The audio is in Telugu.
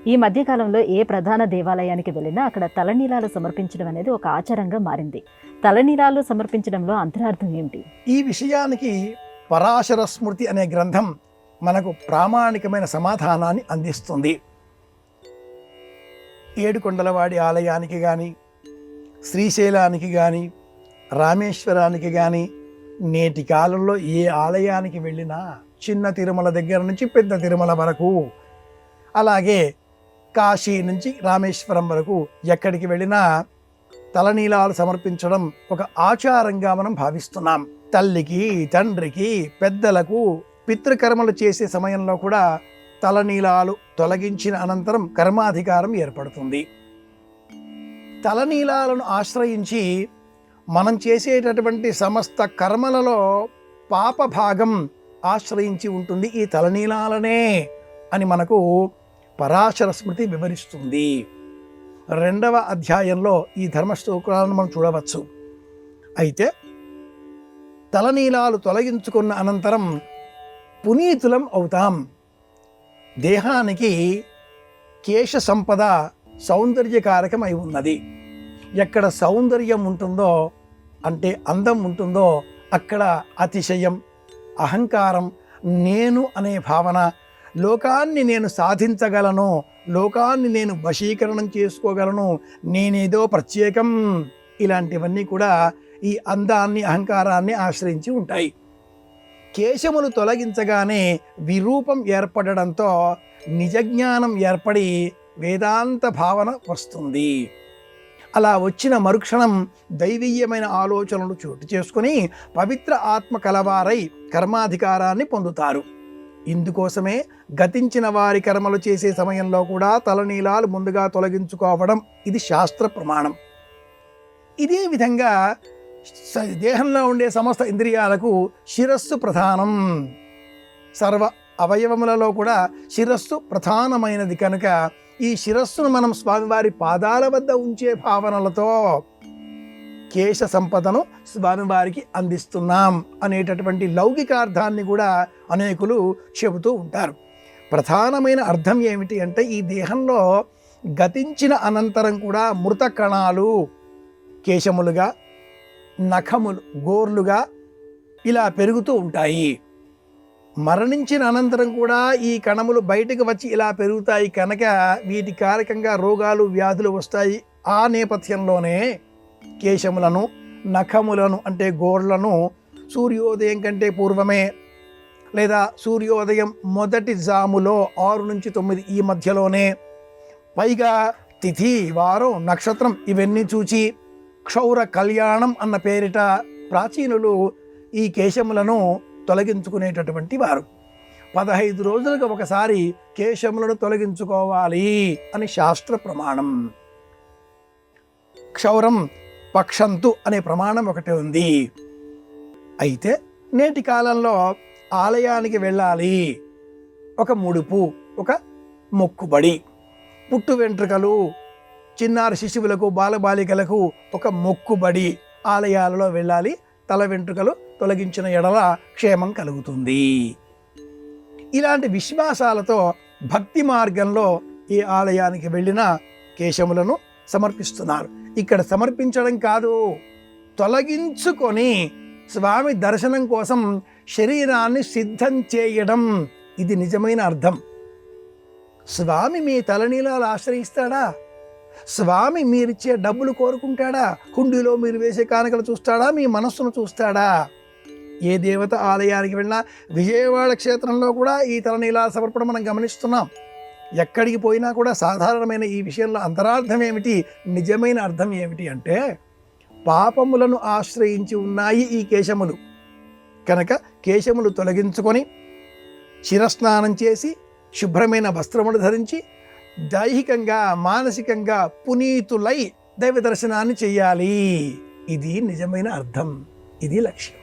ఈ మధ్య కాలంలో ఏ ప్రధాన దేవాలయానికి వెళ్ళినా అక్కడ తలనీలాలు సమర్పించడం అనేది ఒక ఆచారంగా మారింది. తలనీలాలు సమర్పించడంలో అంతరార్థం ఏమిటి? ఈ విషయానికి పరాశర స్మృతి అనే గ్రంథం మనకు ప్రామాణికమైన సమాధానాన్ని అందిస్తుంది. ఏడుకొండలవాడి ఆలయానికి కానీ, శ్రీశైలానికి కానీ, రామేశ్వరానికి కానీ, నేటి కాలంలో ఏ ఆలయానికి వెళ్ళినా చిన్న తిరుమల దగ్గర నుంచి పెద్ద తిరుమల వరకు, అలాగే కాశీ నుంచి రామేశ్వరం వరకు ఎక్కడికి వెళ్ళినా తలనీలాలు సమర్పించడం ఒక ఆచారంగా మనం భావిస్తున్నాం. తల్లికి, తండ్రికి, పెద్దలకు పితృకర్మలు చేసే సమయంలో కూడా తలనీలాలు తొలగించిన అనంతరం కర్మాధికారం ఏర్పడుతుంది. తలనీలాలను ఆశ్రయించి మనం చేసేటటువంటి సమస్త కర్మలలో పాప భాగం ఆశ్రయించి ఉంటుంది ఈ తలనీలాలనే అని మనకు పరాశర స్మృతి వివరిస్తుంది. 2వ అధ్యాయంలో ఈ ధర్మశ్లోకాలను మనం చూడవచ్చు. అయితే తలనీలాలు తొలగించుకున్న అనంతరం పునీతులం అవుతాం. దేహానికి కేశ సంపద సౌందర్యకారకం అయి ఉన్నది. ఎక్కడ సౌందర్యం ఉంటుందో అంటే అందం ఉంటుందో అక్కడ అతిశయం, అహంకారం, నేను అనే భావన, లోకాన్ని నేను సాధించగలను, లోకాన్ని నేను వశీకరణం చేసుకోగలను, నేనేదో ప్రత్యేకం, ఇలాంటివన్నీ కూడా ఈ అందాన్ని, అహంకారాన్ని ఆశ్రయించి ఉంటాయి. కేశములు తొలగించగానే విరూపం ఏర్పడడంతో నిజజ్ఞానం ఏర్పడి వేదాంత భావన వస్తుంది. అలా వచ్చిన మరుక్షణం దైవీయమైన ఆలోచనలు చోటు చేసుకుని పవిత్ర ఆత్మ కలవారై కర్మాధికారాన్ని పొందుతారు. ఇందుకోసమే గతించిన వారి కర్మలు చేసే సమయంలో కూడా తలనీలాలు ముందుగా తొలగించుకోవడం ఇది శాస్త్ర ప్రమాణం. ఇదే విధంగా దేహంలో ఉండే సమస్త ఇంద్రియాలకు శిరస్సు ప్రధానం. సర్వ అవయవములలో కూడా శిరస్సు ప్రధానమైనది కనుక ఈ శిరస్సును మనం స్వామివారి పాదాల వద్ద ఉంచే భావనలతో కేశ సంపదను స్వామివారికి అందిస్తున్నాం అనేటటువంటి లౌకికార్థాన్ని కూడా అనేకులు చెబుతూ ఉంటారు. ప్రధానమైన అర్థం ఏమిటి అంటే ఈ దేహంలో గతించిన అనంతరం కూడా మృత కణాలు కేశములుగా, నఖములు గోర్లుగా ఇలా పెరుగుతూ ఉంటాయి. మరణించిన అనంతరం కూడా ఈ కణములు బయటకు వచ్చి ఇలా పెరుగుతాయి కనుక వీటి కారకంగా రోగాలు, వ్యాధులు వస్తాయి. ఆ నేపథ్యంలోనే కేశములను, నఖములను అంటే గోర్లను సూర్యోదయం కంటే పూర్వమే లేదా సూర్యోదయం మొదటి జాములో 6 నుంచి 9 ఈ మధ్యలోనే, పైగా తిథి, వారం, నక్షత్రం ఇవన్నీ చూచి క్షౌర కళ్యాణం అన్న పేరిట ప్రాచీనులు ఈ కేశములను తొలగించుకునేటటువంటి వారు. 15 రోజులకు ఒకసారి కేశములను తొలగించుకోవాలి అని శాస్త్ర ప్రమాణం. క్షౌరం పక్షంతు అనే ప్రమాణం ఒకటి ఉంది. అయితే నేటి కాలంలో ఆలయానికి వెళ్ళాలి, ఒక ముడుపు, ఒక మొక్కుబడి, పుట్టు వెంట్రుకలు చిన్నారి శిశువులకు, బాలబాలికలకు ఒక మొక్కుబడి, ఆలయాలలో వెళ్ళాలి, తల వెంట్రుకలు తొలగించిన ఎడల క్షేమం కలుగుతుంది. ఇలాంటి విశ్వాసాలతో భక్తి మార్గంలో ఏ ఆలయానికి వెళ్ళినా కేశములను సమర్పిస్తున్నారు. ఇక్కడ సమర్పించడం కాదు, తొలగించుకొని స్వామి దర్శనం కోసం శరీరాన్ని సిద్ధం చేయడం, ఇది నిజమైన అర్థం. స్వామి మీ తలనీలాలు ఆశ్రయిస్తాడా? స్వామి మీరిచ్చే డబ్బులు కోరుకుంటాడా? హుండీలో మీరు వేసే కానుకలు చూస్తాడా? మీ మనస్సును చూస్తాడా? ఏ దేవత ఆలయానికి వెళ్ళినా, విజయవాడ క్షేత్రంలో కూడా ఈ తలనీలాల సమర్పణ మనం గమనిస్తున్నాం. ఎక్కడికి పోయినా కూడా సాధారణమైన ఈ విషయంలో అంతరార్థం ఏమిటి, నిజమైన అర్థం ఏమిటి అంటే పాపములను ఆశ్రయించి ఉన్నాయి ఈ కేశములు కనుక కేశములు తొలగించుకొని శిరస్నానం చేసి శుభ్రమైన వస్త్రములు ధరించి దైహికంగా, మానసికంగా పునీతులై దైవ దర్శనాన్ని చెయ్యాలి. ఇది నిజమైన అర్థం, ఇది లక్ష్యం.